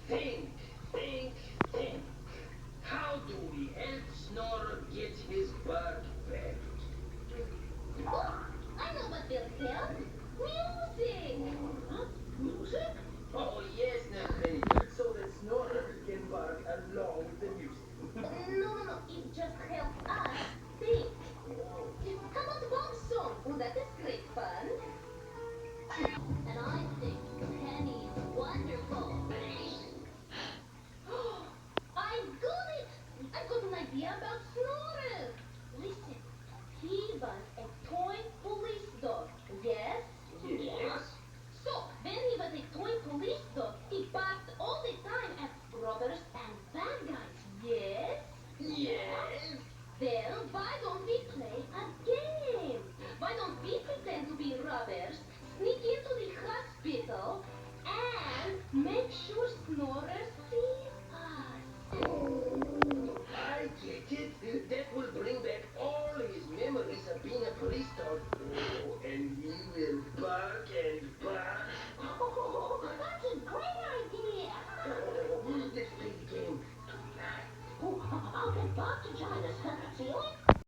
Think, think, think. How do we help Snore get his bug back? Oh, I know what will help. Music. Huh? Music? Oh, yes, Nathaniel. So that Snore can bark along with the music. No. It just helps us think. How about Bob's song? Oh, that is great fun. And I think Penny is wonderful. I got it! I got an idea about Snore. Listen, he was a toy police dog. Yes? Yes. So, when he was a toy police dog, he barked all the time at robbers and bad guys. Yes? Yes. Well, why don't we play a game? Why don't we pretend to be robbers, sneak into the hospital, and make sure Snorers